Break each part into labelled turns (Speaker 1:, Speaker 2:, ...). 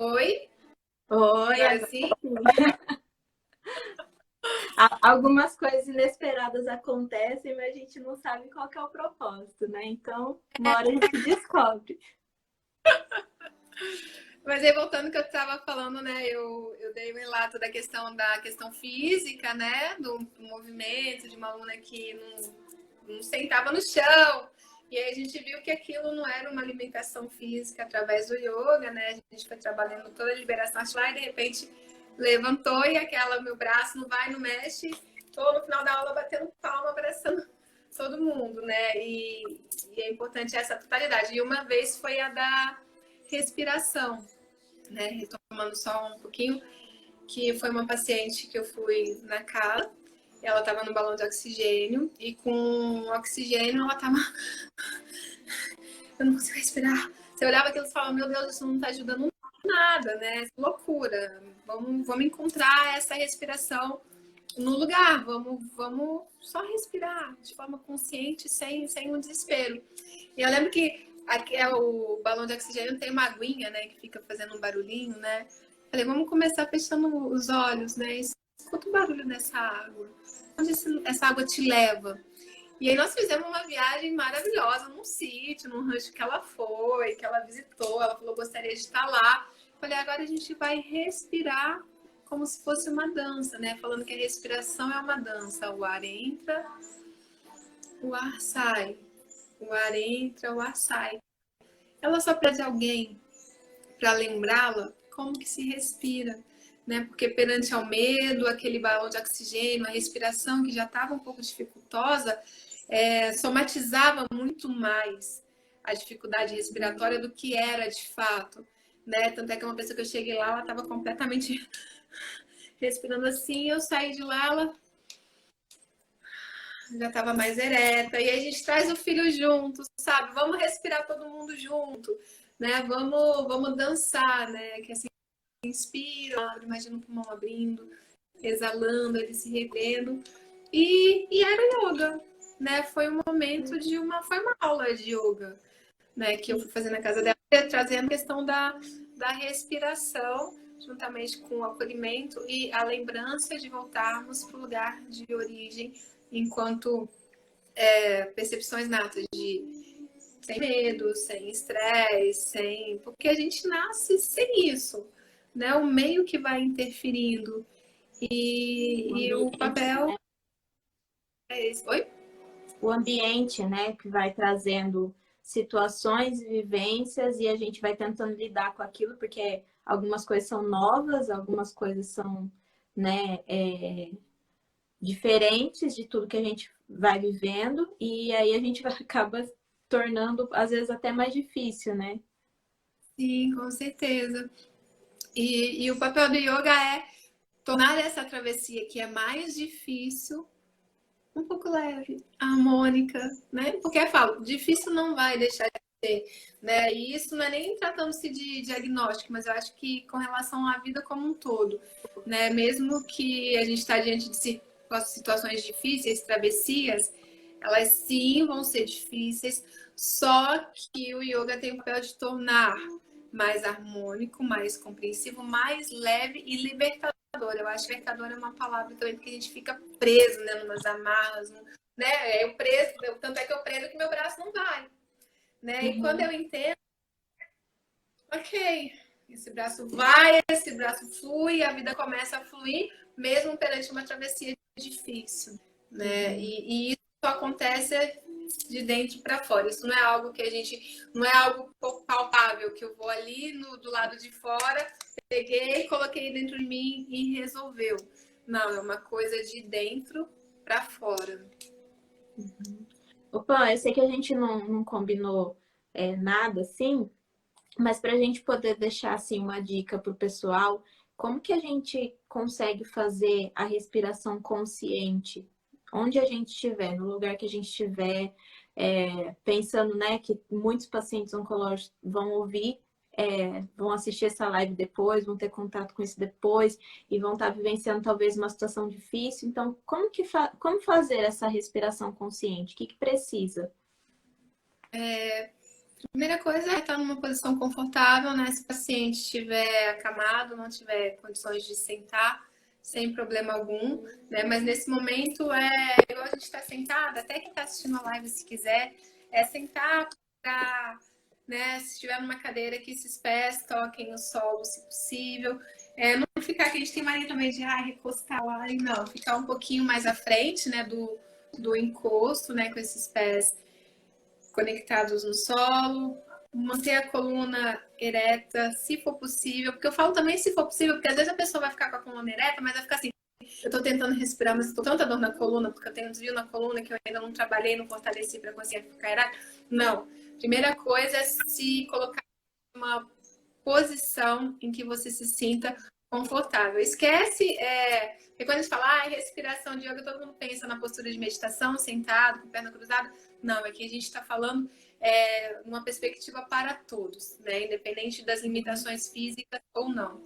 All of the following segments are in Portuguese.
Speaker 1: Oi,
Speaker 2: Oi,
Speaker 1: agora
Speaker 2: agora
Speaker 1: sim?
Speaker 2: sim. Algumas coisas inesperadas acontecem, mas a gente não sabe qual que é o propósito, né? Então, uma hora a gente descobre.
Speaker 1: Mas aí voltando ao que eu estava falando, né? Eu dei um relato da questão física, né? Do movimento, de uma aluna que não sentava no chão. E aí a gente viu que aquilo não era uma alimentação física através do yoga, né? A gente foi trabalhando toda a liberação lá e de repente levantou e aquela, meu braço não vai, não mexe. Tô no final da aula batendo palma, abraçando todo mundo, né? E é importante essa totalidade. E uma vez foi a da respiração, né? Retomando só um pouquinho, que foi uma paciente que eu fui na casa, ela estava no balão de oxigênio e com oxigênio ela estava, eu não consigo respirar. Você olhava aquilo e falava, meu Deus, isso não está ajudando nada, né? Loucura. Vamos encontrar essa respiração no lugar, vamos só respirar de forma consciente, sem um desespero. E eu lembro que aqui é o balão de oxigênio tem uma aguinha, né, que fica fazendo um barulhinho, né? Falei, vamos começar fechando os olhos, né? Escuta o barulho dessa água. Onde essa água te leva? E aí nós fizemos uma viagem maravilhosa num sítio, num rancho que ela foi, que ela visitou. Ela falou, gostaria de estar lá. Falei, agora a gente vai respirar como se fosse uma dança, né? Falando que a respiração é uma dança. O ar entra, o ar sai. O ar entra, o ar sai. Ela só pede alguém para lembrá-la como que se respira, né? Porque perante ao medo, aquele balão de oxigênio, a respiração que já estava um pouco dificultosa, somatizava muito mais a dificuldade respiratória do que era de fato, né? Tanto é que uma pessoa que eu cheguei lá, ela estava completamente respirando assim, eu saí de lá, ela já estava mais ereta. E aí a gente traz o filho junto, sabe? Vamos respirar todo mundo junto, né? Vamos dançar, né? Que assim, inspira, imagina o pulmão abrindo, exalando, ele se retendo. E era yoga, né? Foi um momento foi uma aula de yoga, né? Que eu fui fazer na casa dela, trazendo a questão da respiração, juntamente com o acolhimento e a lembrança de voltarmos para o lugar de origem, enquanto percepções natas de sem medo, sem estresse, sem. Porque a gente nasce sem isso, né? O meio que vai interferindo.
Speaker 2: O
Speaker 1: E o
Speaker 2: ambiente,
Speaker 1: papel é esse. Oi?
Speaker 2: o ambiente, né, que vai trazendo situações, vivências e a gente vai tentando lidar com aquilo, porque algumas coisas são novas, algumas coisas são, né, diferentes de tudo que a gente vai vivendo e aí a gente acaba tornando, às vezes, até mais difícil, né?
Speaker 1: Sim, com certeza. E o papel do yoga é tornar essa travessia que é mais difícil um pouco leve, harmônica, né? Porque eu falo, difícil não vai deixar de ser, né? E isso não é nem tratando-se de diagnóstico, mas eu acho que com relação à vida como um todo, né? Mesmo que a gente está diante de situações difíceis, travessias, elas sim vão ser difíceis, só que o yoga tem o papel de tornar mais harmônico, mais compreensivo, mais leve e libertador. Eu acho que libertador é uma palavra também porque a gente fica preso, né, numas amarras, né? Eu preso, tanto é que eu prendo que meu braço não vai, né? E quando
Speaker 2: Uhum.
Speaker 1: eu entendo, ok, esse braço vai, esse braço flui, a vida começa a fluir, mesmo perante uma travessia difícil, né?
Speaker 2: Uhum.
Speaker 1: E isso acontece de dentro para fora. Isso não é algo que a gente, não é algo palpável que eu vou ali do lado de fora, peguei, coloquei dentro de mim e resolveu. Não, é uma coisa de dentro para fora.
Speaker 2: Opa, eu sei que a gente não combinou nada assim, mas para a gente poder deixar assim uma dica para o pessoal, como que a gente consegue fazer a respiração consciente? Onde a gente estiver, no lugar que a gente estiver, pensando, né, que muitos pacientes oncológicos vão ouvir, vão assistir essa live depois, vão ter contato com isso depois e vão estar vivenciando talvez uma situação difícil. Então, como fazer essa respiração consciente? O que precisa?
Speaker 1: Primeira coisa é estar numa posição confortável, né? Se o paciente estiver acamado, não tiver condições de sentar, sem problema algum, né? Mas nesse momento igual a gente está sentada, até quem está assistindo a live, se quiser, é sentar para, né? Se estiver numa cadeira, que esses pés toquem o solo, se possível. Não ficar que a gente tem mania também de recostar lá, não, ficar um pouquinho mais à frente, né? Do encosto, né? Com esses pés conectados no solo, manter a coluna ereta, se for possível, porque eu falo também se for possível, porque às vezes a pessoa vai ficar com a coluna ereta, mas vai ficar assim, eu tô tentando respirar, mas eu tô tanta dor na coluna, porque eu tenho um desvio na coluna que eu ainda não trabalhei, não fortaleci para conseguir ficar ereta. Não. Primeira coisa é se colocar em uma posição em que você se sinta confortável. Esquece, porque quando a gente fala respiração de yoga, todo mundo pensa na postura de meditação, sentado, com perna cruzada. Não, aqui a gente está falando uma perspectiva para todos, né? Independente das limitações físicas ou não.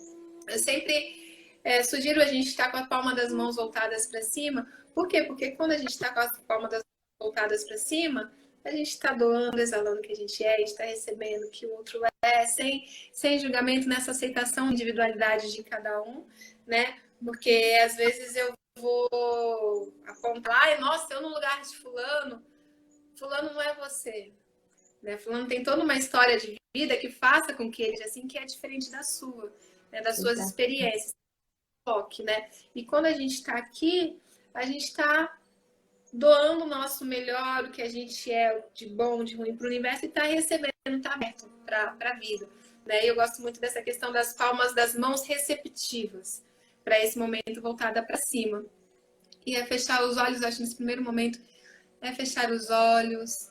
Speaker 1: Eu sempre sugiro a gente estar com a palma das mãos voltadas para cima. Por quê? Porque quando a gente está com a palma das mãos voltadas para cima, a gente está doando, exalando o que a gente é, a gente está recebendo o que o outro é, sem julgamento, nessa aceitação, individualidade de cada um, né? Porque às vezes eu vou apontar, nossa, eu no lugar de fulano não é você, né? Fulano tem toda uma história de vida que faça com que ele assim, que é diferente da sua, né? Das suas experiências, né? E quando a gente está aqui, a gente está doando o nosso melhor, o que a gente é de bom, de ruim para o universo e está recebendo, está aberto para a vida. Né? E eu gosto muito dessa questão das palmas das mãos receptivas para esse momento voltada para cima. E é fechar os olhos, acho que nesse primeiro momento, é fechar os olhos,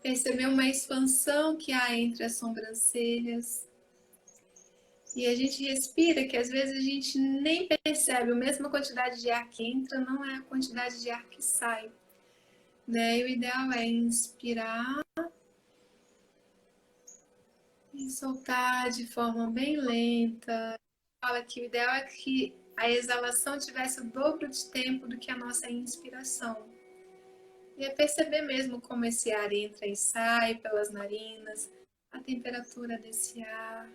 Speaker 1: perceber uma expansão que há entre as sobrancelhas. E a gente respira, que às vezes a gente nem percebe, a mesma quantidade de ar que entra não é a quantidade de ar que sai. Né? E o ideal é inspirar e soltar de forma bem lenta. Fala que o ideal é que a exalação tivesse o dobro de tempo do que a nossa inspiração. E é perceber mesmo como esse ar entra e sai pelas narinas, a temperatura desse ar.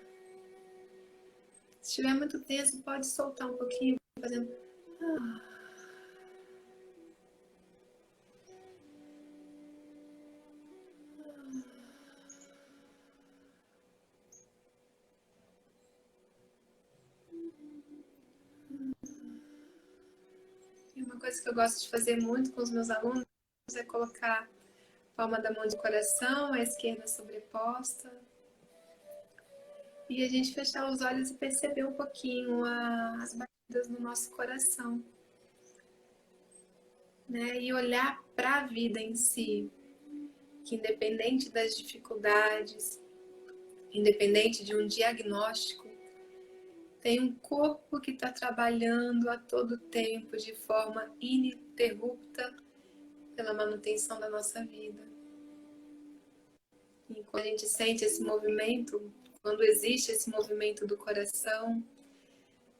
Speaker 1: Se estiver muito tenso, pode soltar um pouquinho, fazendo. E uma coisa que eu gosto de fazer muito com os meus alunos é colocar a palma da mão de coração, a esquerda sobreposta. E a gente fechar os olhos e perceber um pouquinho as batidas no nosso coração. Né? E olhar para a vida em si, que independente das dificuldades, independente de um diagnóstico, tem um corpo que está trabalhando a todo tempo, de forma ininterrupta, pela manutenção da nossa vida. E quando a gente sente esse movimento, quando existe esse movimento do coração,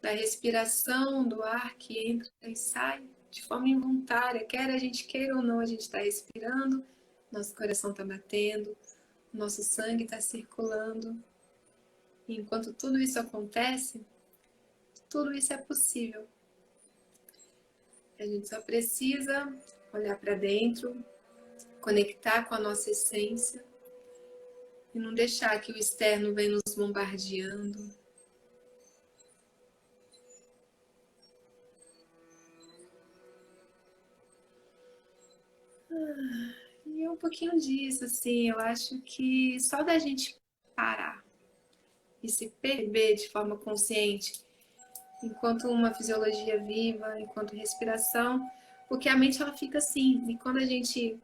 Speaker 1: da respiração, do ar que entra e sai de forma involuntária, quer a gente queira ou não, a gente está respirando, nosso coração está batendo, nosso sangue está circulando. E enquanto tudo isso acontece, tudo isso é possível. A gente só precisa olhar para dentro, conectar com a nossa essência e não deixar que o externo venha nos bombardeando. E é um pouquinho disso, assim, eu acho que só da gente parar e se perceber de forma consciente, enquanto uma fisiologia viva, enquanto respiração, porque a mente ela fica assim, e quando a gente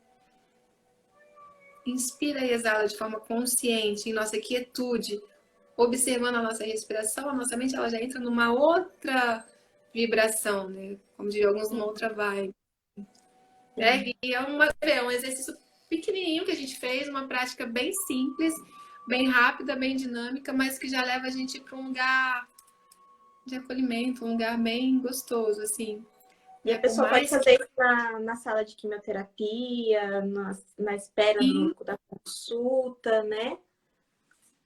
Speaker 1: inspira e exala de forma consciente, em nossa quietude, observando a nossa respiração, a nossa mente ela já entra numa outra vibração, né? Como diria alguns, numa outra vibe. Né? E é um exercício pequenininho que a gente fez, uma prática bem simples, bem rápida, bem dinâmica, mas que já leva a gente para um lugar de acolhimento, um lugar bem gostoso, assim.
Speaker 2: E a
Speaker 1: Por
Speaker 2: pessoa pode
Speaker 1: mais que
Speaker 2: fazer isso na sala de quimioterapia, na espera da consulta, né?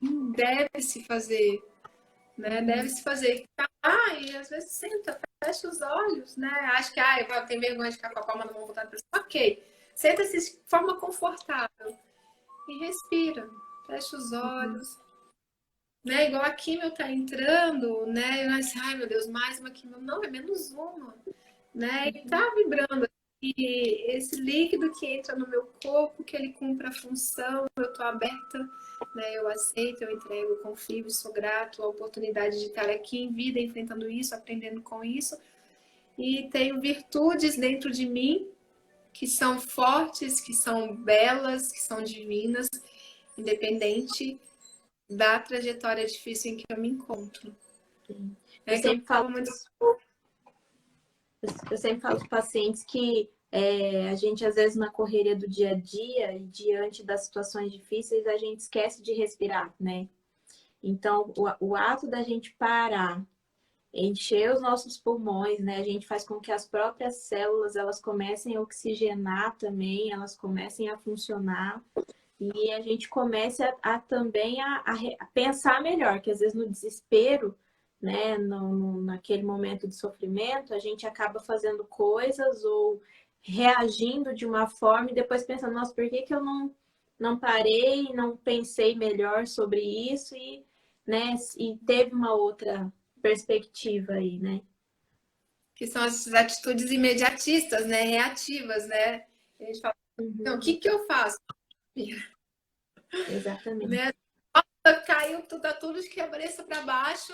Speaker 1: deve se fazer, né? Deve se fazer. E às vezes senta, fecha os olhos, né? Acho que eu tenho vergonha de ficar com a palma da mão voltada para cima. Ok. Senta-se de forma confortável e respira. Fecha os olhos. Né? Igual a químio tá entrando, né? Ai, meu Deus, mais uma químio. Não, é menos uma, né? E tá vibrando. E esse líquido que entra no meu corpo, que ele cumpre a função, eu tô aberta, né? Eu aceito, eu entrego, eu confio, sou grato à oportunidade de estar aqui em vida, enfrentando isso, aprendendo com isso. E tenho virtudes dentro de mim que são fortes, que são belas, que são divinas, independente da trajetória difícil em que eu me encontro.
Speaker 2: Eu
Speaker 1: É que eu
Speaker 2: sempre falo
Speaker 1: falo muito.
Speaker 2: Eu sempre falo para os pacientes que a gente, às vezes, na correria do dia a dia e diante das situações difíceis, a gente esquece de respirar, né? Então, o ato da gente parar, encher os nossos pulmões, né? A gente faz com que as próprias células, elas comecem a oxigenar também, elas comecem a funcionar. E a gente comece também a pensar melhor, que às vezes no desespero, né, naquele momento de sofrimento, a gente acaba fazendo coisas ou reagindo de uma forma e depois pensando, nossa, por que eu não parei, não pensei melhor sobre isso né, e teve uma outra perspectiva aí, né?
Speaker 1: Que são as atitudes imediatistas, né? Reativas, né? A gente fala, então, o que eu faço?
Speaker 2: Exatamente.
Speaker 1: Né? Caiu, tá tudo de cabeça para baixo,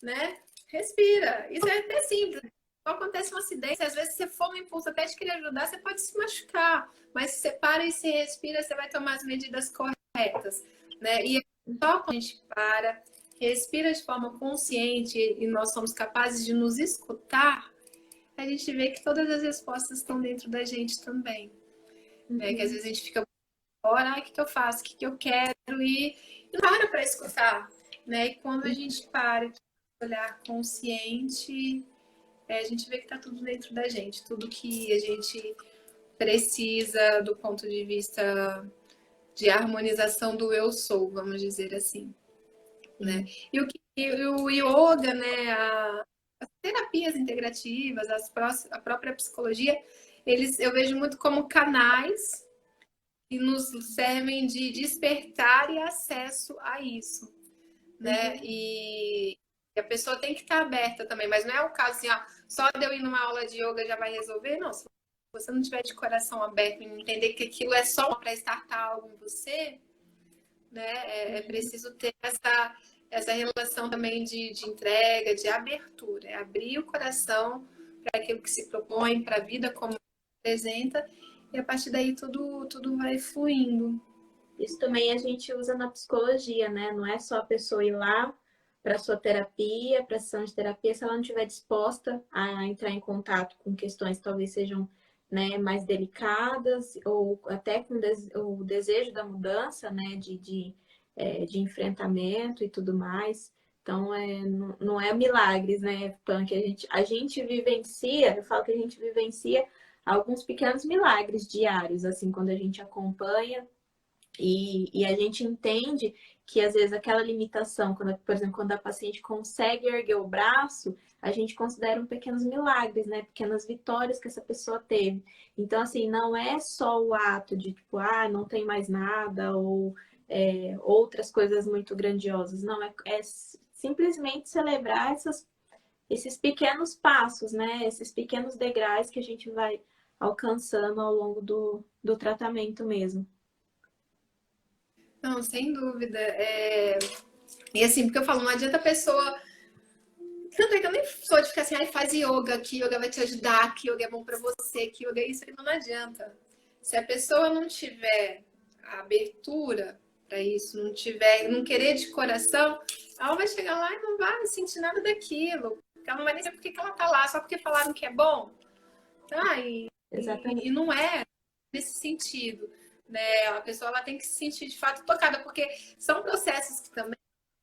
Speaker 1: né? Respira. Isso é até simples. Acontece um acidente, às vezes você for um impulso até de querer ajudar, você pode se machucar. Mas se você para e se respira, você vai tomar as medidas corretas, né? E só quando a gente para, respira de forma consciente e nós somos capazes de nos escutar, a gente vê que todas as respostas estão dentro da gente também. Né? Que às vezes a gente fica fora, o que eu faço, o que eu quero, e não para escutar. Né? E quando a gente para de olhar consciente, a gente vê que está tudo dentro da gente, tudo que a gente precisa do ponto de vista de harmonização do eu sou, vamos dizer assim. Né? E o yoga, né, as terapias integrativas, a própria psicologia, eu vejo muito como canais que nos servem de despertar e acesso a isso, né? E a pessoa tem que estar aberta também, mas não é o caso assim, só de eu ir numa aula de yoga já vai resolver, não. Se você não tiver de coração aberto e entender que aquilo é só para estartar algo em você, né? É preciso ter essa relação também de entrega, de abertura, é abrir o coração para aquilo que se propõe, para a vida como apresenta, e a partir daí tudo vai fluindo.
Speaker 2: Isso também a gente usa na psicologia, né? Não é só a pessoa ir lá para sua terapia, para sessão de terapia, se ela não estiver disposta a entrar em contato com questões que talvez sejam, né, mais delicadas, ou até com o desejo da mudança, né, de enfrentamento e tudo mais. Então, não é milagres, né, Pan, que a gente vivencia, eu falo que a gente vivencia alguns pequenos milagres diários, assim, quando a gente acompanha e a gente entende que às vezes aquela limitação, por exemplo, quando a paciente consegue erguer o braço, a gente considera um pequenos milagres, né? Pequenas vitórias que essa pessoa teve. Então, assim, não é só o ato de, tipo, não tem mais nada, ou outras coisas muito grandiosas. Não, é simplesmente celebrar esses pequenos passos, né? Esses pequenos degraus que a gente vai alcançando ao longo do tratamento mesmo.
Speaker 1: Não, sem dúvida. E assim, porque eu falo, não adianta a pessoa. Tanto é que eu nem sou de ficar assim, faz yoga, que yoga vai te ajudar, que yoga é bom pra você, que yoga é isso, não adianta. Se a pessoa não tiver a abertura para isso, não querer de coração, ela vai chegar lá e não vai sentir nada daquilo. Ela não vai nem saber por que ela tá lá, só porque falaram que é bom.
Speaker 2: Exatamente.
Speaker 1: E não é nesse sentido. Né? A pessoa ela tem que se sentir de fato tocada, porque são processos que também,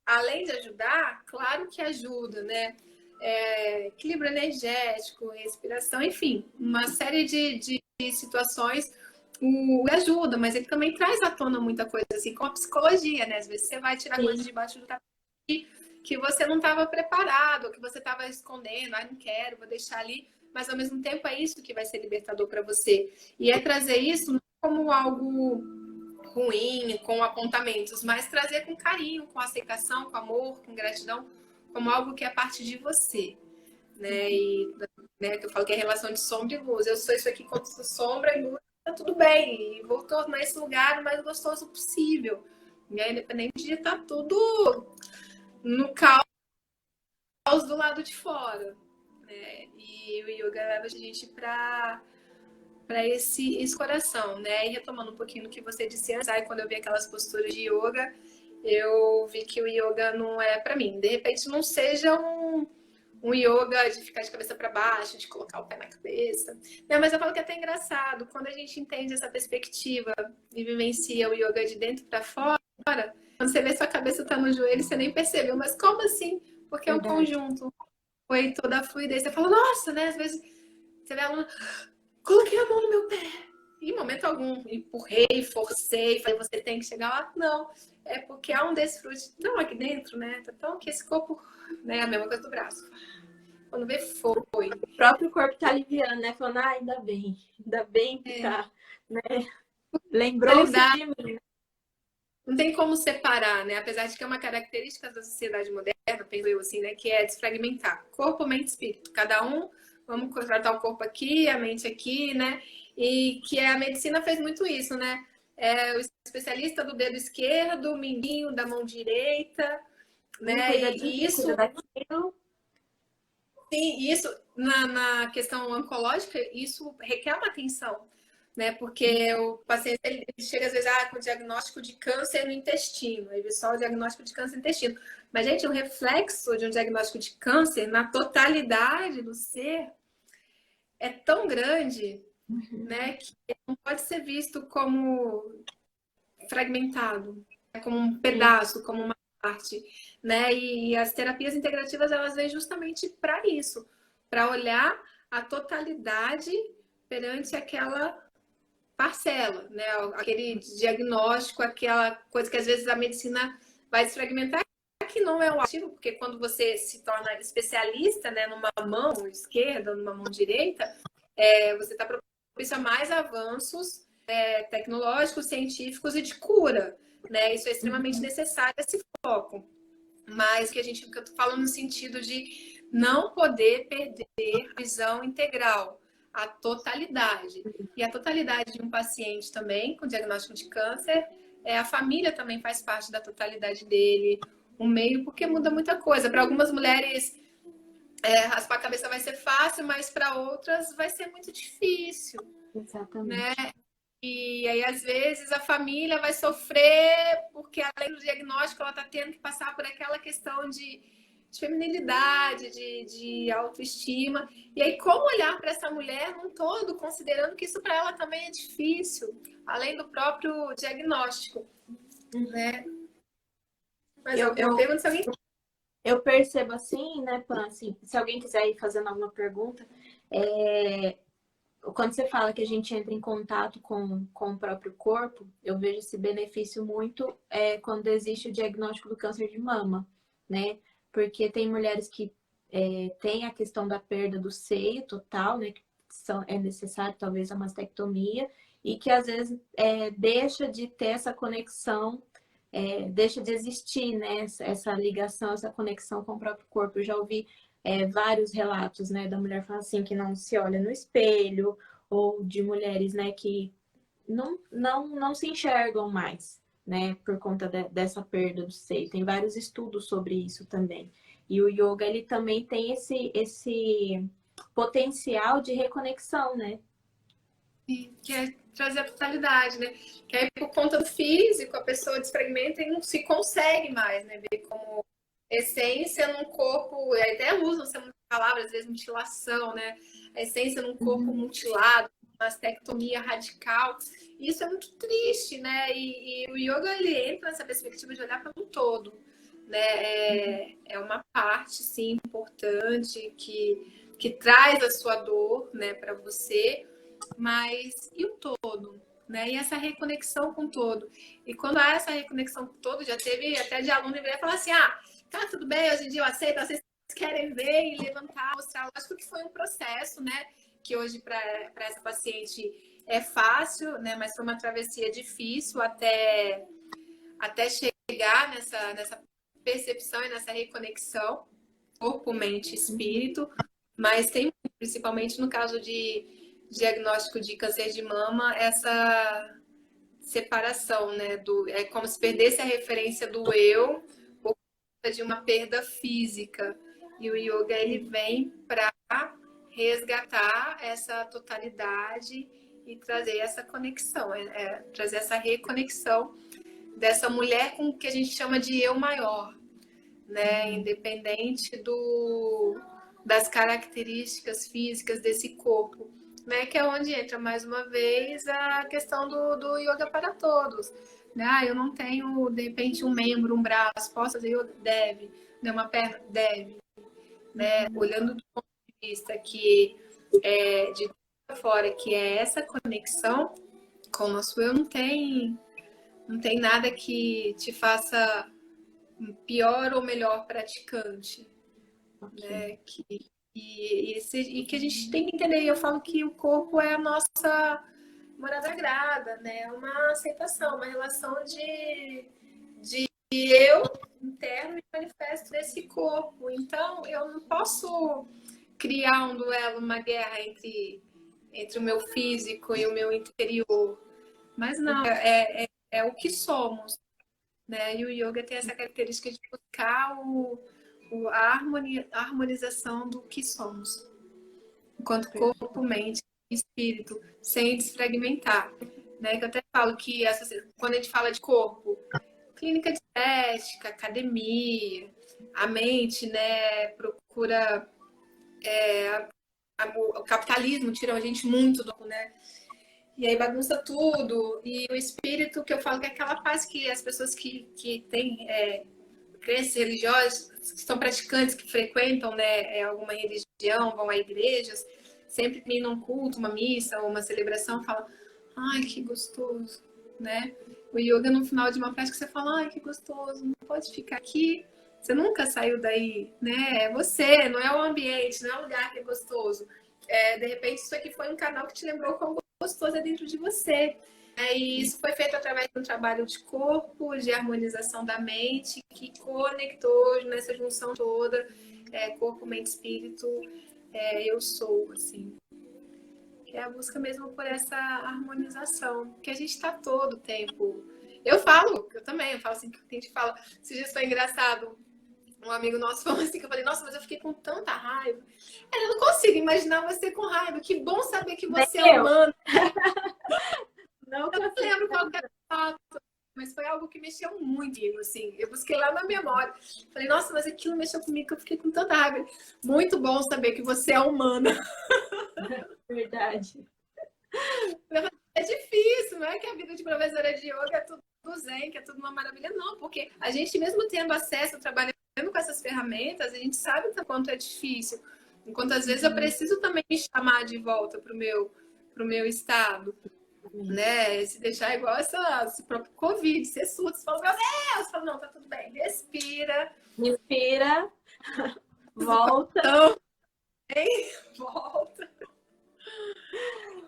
Speaker 1: além de ajudar, claro que ajuda, né? equilíbrio energético, respiração, enfim, uma série de situações ajuda, mas ele também traz à tona muita coisa, assim, com a psicologia, né? Às vezes você vai tirar coisas debaixo do tapete que você não estava preparado, que você estava escondendo, não quero, vou deixar ali, mas ao mesmo tempo é isso que vai ser libertador para você. E é trazer isso não como algo ruim, com apontamentos, mas trazer com carinho, com aceitação, com amor, com gratidão, como algo que é parte de você, né? E né, que eu falo que é relação de sombra e luz. Eu sou isso aqui quando sou sombra e luz, tá tudo bem. E vou tornar esse lugar o mais gostoso possível, né? Independente de estar tudo no caos do lado de fora, né? E o yoga leva a gente para esse coração, né? E retomando um pouquinho do que você disse antes, aí quando eu vi aquelas posturas de yoga, eu vi que o yoga não é para mim. De repente não seja um yoga de ficar de cabeça para baixo, de colocar o pé na cabeça. Não, mas eu falo que é até engraçado, quando a gente entende essa perspectiva e vivencia o yoga de dentro para fora, quando você vê sua cabeça tá no joelho, você nem percebeu. Mas como assim? Porque é um conjunto. Foi toda a fluidez. Você fala, nossa, né? Às vezes você vê a aluna, coloquei a mão no meu pé. Em momento algum, empurrei, forcei, falei, você tem que chegar lá. Não, é porque há um desfrute. Não, aqui dentro, né? Então, que esse corpo, né? A mesma coisa do braço. Quando vê, foi.
Speaker 2: O próprio corpo tá aliviando, né? Falando, ainda bem que tá, né? Lembrou-se de mim.
Speaker 1: Não tem como separar, né? Apesar de que é uma característica da sociedade moderna, penso eu assim, né? Que é desfragmentar. Corpo, mente, espírito. Cada um, vamos tratar o corpo aqui, a mente aqui, né? E que a medicina fez muito isso, né? O especialista do dedo esquerdo, o mindinho da mão direita, né? E isso... Sim, isso na questão oncológica, isso requer uma atenção, né? Porque o paciente ele chega às vezes com diagnóstico de câncer no intestino, aí vê só o diagnóstico de câncer no intestino. Mas, gente, o reflexo de um diagnóstico de câncer na totalidade do ser é tão grande, né, que não pode ser visto como fragmentado, como um pedaço, como uma parte, né? E as terapias integrativas elas vêm justamente para isso, para olhar a totalidade perante aquela parcela, né? Aquele diagnóstico, aquela coisa que às vezes a medicina vai desfragmentar, que não é o ativo, porque quando você se torna especialista, né, numa mão esquerda, numa mão direita, você está propício a mais avanços tecnológicos, científicos e de cura, né? Isso é extremamente necessário, esse foco. Mas que eu tô falando no sentido de não poder perder a visão integral, a totalidade. E a totalidade de um paciente também com diagnóstico de câncer, a família também faz parte da totalidade dele, o meio, porque muda muita coisa. Para algumas mulheres, raspar a cabeça vai ser fácil, mas para outras vai ser muito difícil.
Speaker 2: Exatamente.
Speaker 1: Né? E aí, às vezes, a família vai sofrer porque, além do diagnóstico, ela está tendo que passar por aquela questão de feminilidade, de autoestima. E aí, como olhar para essa mulher num todo, considerando que isso para ela também é difícil, além do próprio diagnóstico, né? Mas eu pergunto se alguém...
Speaker 2: Eu percebo assim, né, Pan, assim, se alguém quiser ir fazendo alguma pergunta, quando você fala que a gente entra em contato com o próprio corpo, eu vejo esse benefício muito quando existe o diagnóstico do câncer de mama, né? Porque tem mulheres que têm a questão da perda do seio total, né? Que é necessário talvez a mastectomia, e que às vezes deixa de ter essa conexão, deixa de existir, né? Essa ligação, essa conexão com o próprio corpo. Eu já ouvi vários relatos, né, da mulher falando assim que não se olha no espelho, ou de mulheres, né, que não se enxergam mais, né, por conta dessa perda do seio. Tem vários estudos sobre isso também. E o yoga, ele também tem esse potencial de reconexão, né?
Speaker 1: Sim, que é trazer a totalidade, né? Que aí, por conta do físico, a pessoa desfragmenta e não se consegue mais, né? Ver como essência num corpo, e até usam essa palavra, às vezes, mutilação, né? A essência num corpo mutilado, mastectomia radical. Isso é muito triste, né? E o yoga, ele entra nessa perspectiva de olhar para um todo, né? É uma parte, sim, importante que traz a sua dor, né, para você, mas e o todo? Né? E essa reconexão com o todo. E quando há essa reconexão com o todo, já teve até de aluno que veio falar assim: ah, tá tudo bem, hoje em dia eu aceito, vocês querem ver e levantar, mostrar. Lógico que foi um processo, né? Que hoje para essa paciente é fácil, né? Mas foi uma travessia difícil até chegar nessa percepção e nessa reconexão corpo, mente, espírito. Mas tem, principalmente no caso de diagnóstico de câncer de mama, essa separação, né? É como se perdesse a referência do eu por conta de uma perda física. E o yoga, ele vem para resgatar essa totalidade e trazer essa conexão, trazer essa reconexão dessa mulher com o que a gente chama de eu maior, né? Independente das características físicas desse corpo, né? Que é onde entra mais uma vez a questão do yoga para todos. Né? Ah, eu não tenho, de repente, um membro, um braço, posso fazer yoga? Deve. Né? Uma perna? Deve. Né? Olhando do ponto de vista que de fora, que é essa conexão com o nosso eu, não tem nada que te faça pior ou melhor praticante.
Speaker 2: Okay.
Speaker 1: Né? E que a gente tem que entender. Eu falo que o corpo é a nossa morada grada, né? É uma aceitação, uma relação de eu interno e manifesto nesse corpo. Então, eu não posso criar um duelo, uma guerra entre o meu físico e o meu interior. Mas não, é o que somos. Né? E o yoga tem essa característica de buscar a harmonização do que somos, enquanto corpo, mente e espírito, sem desfragmentar. Né? Que eu até falo que quando a gente fala de corpo, clínica de estética, academia, a mente, né, procura o capitalismo tira a gente muito do, né? E aí bagunça tudo. E o espírito, que eu falo que é aquela paz que as pessoas que têm crenças religiosas, que são praticantes, que frequentam, né, alguma religião, vão a igrejas, sempre terminam um culto, uma missa ou uma celebração, falam: ai, que gostoso, né? O yoga, no final de uma prática, você fala: ai, que gostoso, não pode ficar aqui. Você nunca saiu daí, né? É você, não é o ambiente, não é o lugar que é gostoso. De repente, isso aqui foi um canal que te lembrou quão gostoso é dentro de você. E isso foi feito através de um trabalho de corpo, de harmonização da mente, que conectou nessa junção toda, corpo, mente, espírito, eu sou, assim. Que é a busca mesmo por essa harmonização, que a gente está todo o tempo. Eu falo assim, que a gente fala, esse dia foi engraçado. Um amigo nosso falou assim, que eu falei: nossa, mas eu fiquei com tanta raiva. Eu não consigo imaginar você com raiva. Que bom saber que você é humano.
Speaker 2: Não
Speaker 1: eu não lembro qual que era o fato, mas foi algo que mexeu muito comigo, assim. Eu busquei lá na memória. Falei: nossa, mas aquilo mexeu comigo, que eu fiquei com tanta raiva. Muito bom saber que você é humana.
Speaker 2: Verdade.
Speaker 1: É difícil, não é que a vida de professora de yoga é tudo zen, que é tudo uma maravilha. Não, porque a gente mesmo tendo acesso, trabalhando com essas ferramentas, a gente sabe o quanto é difícil. Enquanto às vezes eu preciso também me chamar de volta para o meu estado. Né? Se deixar igual esse próprio Covid, você surta, você fala: meu Deus, você fala: não, tá tudo bem, respira.
Speaker 2: Respira, volta.
Speaker 1: Então, volta.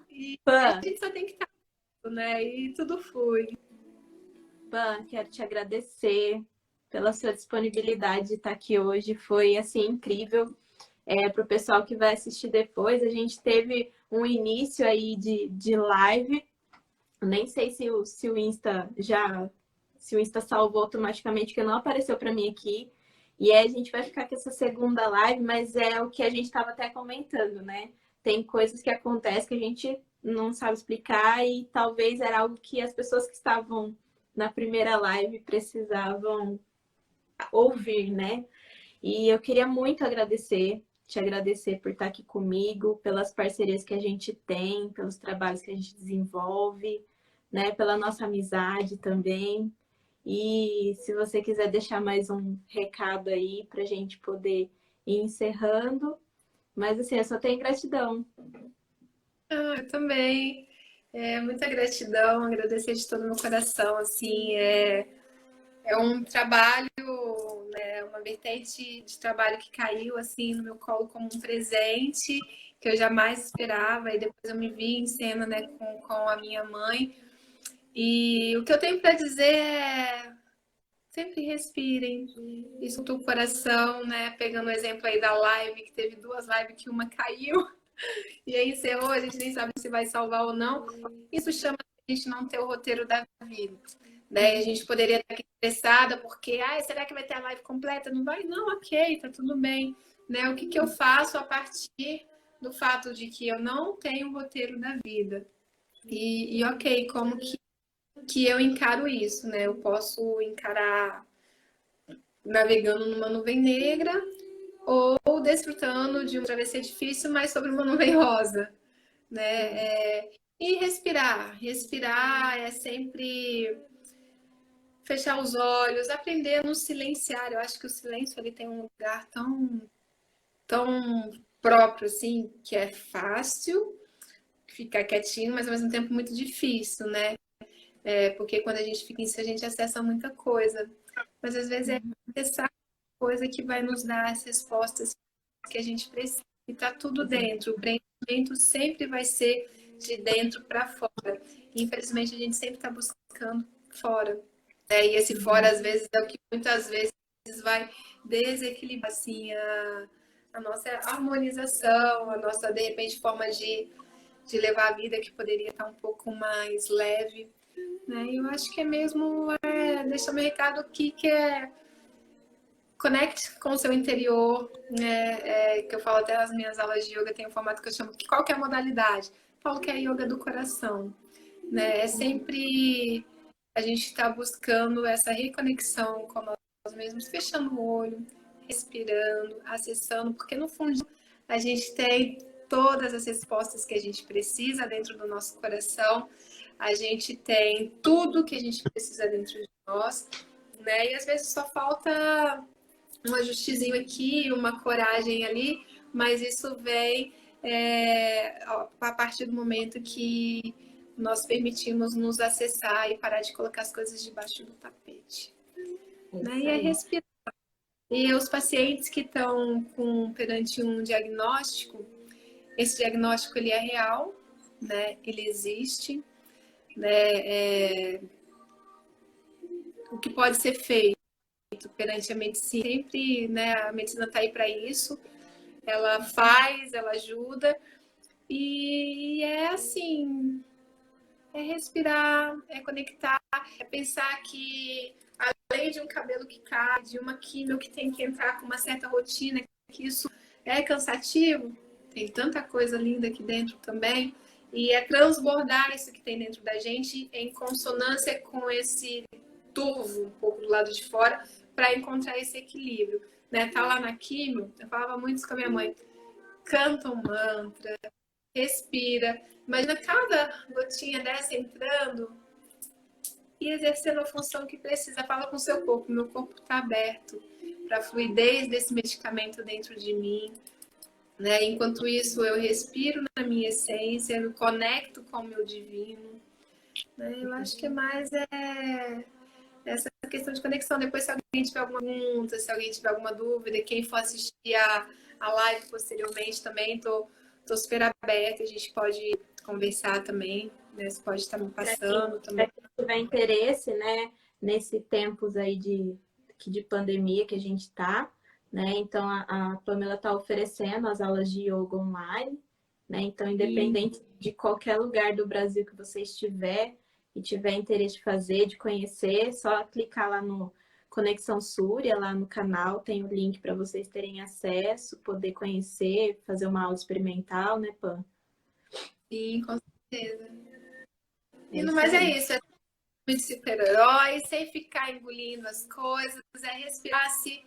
Speaker 1: E a gente só tem que estar, né? E tudo flui.
Speaker 2: Pan, quero te agradecer pela sua disponibilidade de estar aqui hoje. Foi, assim, incrível. Para o pessoal que vai assistir depois, a gente teve um início aí de live. Nem sei se o Insta salvou automaticamente, porque não apareceu para mim aqui. E aí a gente vai ficar com essa segunda live, mas é o que a gente estava até comentando, né? Tem coisas que acontecem que a gente não sabe explicar e talvez era algo que as pessoas que estavam na primeira live precisavam ouvir, né? E eu queria muito te agradecer por estar aqui comigo, pelas parcerias que a gente tem, pelos trabalhos que a gente desenvolve, né? Pela nossa amizade também. E se você quiser deixar mais um recado aí para a gente poder ir encerrando. Mas assim, eu só tenho gratidão.
Speaker 1: Eu também. Muita gratidão, agradecer de todo o meu coração. Assim, é um trabalho, né, uma vertente de trabalho que caiu assim no meu colo como um presente que eu jamais esperava. E depois eu me vi em cena, né, com a minha mãe. E o que eu tenho para dizer é sempre respirem, escuta o coração, né? Pegando o exemplo aí da live, que teve 2 lives que uma caiu e aí encerrou, a gente nem sabe se vai salvar ou não. Isso chama a gente não ter o roteiro da vida. Né? A gente poderia estar aqui estressada porque, será que vai ter a live completa? Não vai? Não, ok, tá tudo bem. Né? O que eu faço a partir do fato de que eu não tenho o roteiro da vida? E ok, como que eu encaro isso, né? Eu posso encarar navegando numa nuvem negra ou desfrutando de um travesseiro difícil, mas sobre uma nuvem rosa, né? E respirar. Respirar é sempre fechar os olhos, aprender a nos silenciar. Eu acho que o silêncio ele tem um lugar tão próprio, assim, que é fácil ficar quietinho, mas ao mesmo tempo muito difícil, né? Porque quando a gente fica em si, a gente acessa muita coisa. Mas às vezes é acessar coisa que vai nos dar as respostas que a gente precisa. E tá tudo dentro. O preenchimento sempre vai ser de dentro para fora. E, infelizmente, a gente sempre está buscando fora. E esse fora, às vezes, é o que muitas vezes vai desequilibrar assim, a nossa harmonização, a nossa, de repente, forma de levar a vida que poderia estar um pouco mais leve. Né? E eu acho que é mesmo deixar meu recado aqui, que é conecte com o seu interior, né? Que eu falo até nas minhas aulas de yoga, tem um formato que eu chamo, qual que é a modalidade? Eu falo que é a yoga do coração, né? É sempre a gente está buscando essa reconexão com nós mesmos, fechando o olho, respirando, acessando, porque no fundo a gente tem todas as respostas que a gente precisa dentro do nosso coração, a gente tem tudo que a gente precisa dentro de nós, né? E às vezes só falta um ajustezinho aqui, uma coragem ali, mas isso vem a partir do momento que nós permitimos nos acessar e parar de colocar as coisas debaixo do tapete. Né? E é respirar. E os pacientes que estão perante um diagnóstico, esse diagnóstico ele é real, né? Ele existe, né? O que pode ser feito perante a medicina, sempre, né? A medicina está aí para isso. Ela faz, ela ajuda e é assim, é respirar, é conectar, é pensar que além de um cabelo que cai, de uma químio que tem que entrar com uma certa rotina, que isso é cansativo, tem tanta coisa linda aqui dentro também, e é transbordar isso que tem dentro da gente em consonância com esse turvo um pouco do lado de fora, para encontrar esse equilíbrio. Né? Tá lá na químio, eu falava muito isso com a minha mãe, canta um mantra, respira, imagina cada gotinha dessa entrando e exercendo a função que precisa. Fala com o seu corpo, meu corpo está aberto para a fluidez desse medicamento dentro de mim. Né? Enquanto isso, eu respiro na minha essência, eu me conecto com o meu divino. Né? Eu acho que é mais essa questão de conexão. Depois, se alguém tiver alguma pergunta, se alguém tiver alguma dúvida, quem for assistir a live posteriormente também, estou super aberta, a gente pode conversar também, né? Você pode estar me passando também.
Speaker 2: Para quem tiver interesse, né, nesse tempos aí de pandemia que a gente está, né? Então a Pamela está oferecendo as aulas de yoga online, né? Então, independente de qualquer lugar do Brasil que você estiver e tiver interesse de fazer, de conhecer, é só clicar lá no Conexão Surya, lá no canal, tem o link para vocês terem acesso, poder conhecer, fazer uma aula experimental, né, Pam?
Speaker 1: Sim, com certeza.
Speaker 2: É
Speaker 1: Mas
Speaker 2: aí.
Speaker 1: é isso, de super-herói, sem ficar engolindo as coisas, é respirar, se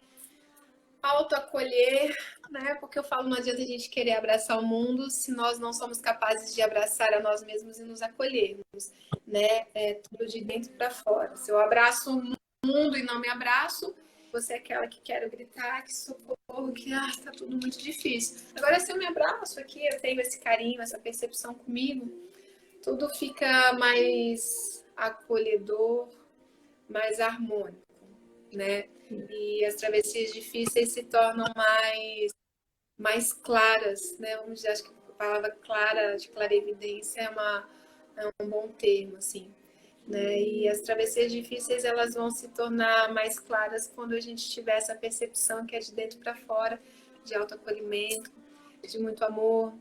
Speaker 1: autoacolher, né? Porque eu falo, não adianta a gente querer abraçar o mundo se nós não somos capazes de abraçar a nós mesmos e nos acolhermos, né? É tudo de dentro para fora. Se eu abraço o mundo e não me abraço. Você é aquela que quero gritar, que socorro, que tá tudo muito difícil. Agora, se eu me abraço aqui, eu tenho esse carinho, essa percepção comigo, tudo fica mais acolhedor, mais harmônico, né? E as travessias difíceis se tornam mais claras, né? Vamos dizer, acho que a palavra clara, de clarevidência, é um bom termo, assim. Né? E as travessias difíceis elas vão se tornar mais claras quando a gente tiver essa percepção que é de dentro para fora, de autoacolhimento, de muito amor,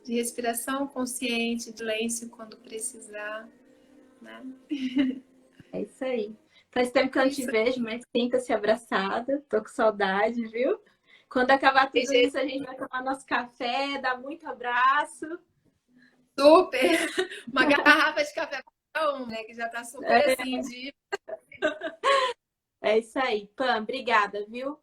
Speaker 1: de respiração consciente, de silêncio quando precisar, né?
Speaker 2: É isso aí. Faz tempo que eu não te
Speaker 1: Isso.
Speaker 2: vejo, mas sinta-se abraçada. Tô com saudade, viu? Quando acabar tudo
Speaker 1: Gente,
Speaker 2: isso, a gente vai tomar nosso café, dar muito abraço.
Speaker 1: super! Uma garrafa de café para um, né? Que já está super assim de
Speaker 2: É isso aí. Pam, obrigada, viu?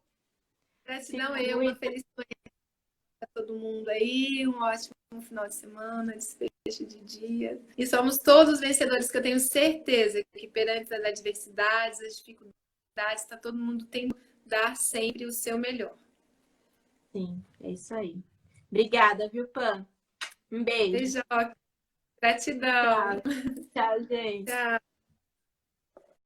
Speaker 1: gratidão,
Speaker 2: Fica
Speaker 1: eu, uma
Speaker 2: muito.
Speaker 1: feliz para todo mundo aí, um ótimo final de semana, desfecho de dia. E somos todos vencedores, que eu tenho certeza que perante as adversidades, as dificuldades, está todo mundo tendo que dar sempre o seu melhor.
Speaker 2: Sim, é isso aí. Obrigada, viu, Pam? Um beijo.
Speaker 1: Beijo, gratidão.
Speaker 2: Tchau. Tchau, gente.
Speaker 1: Tchau.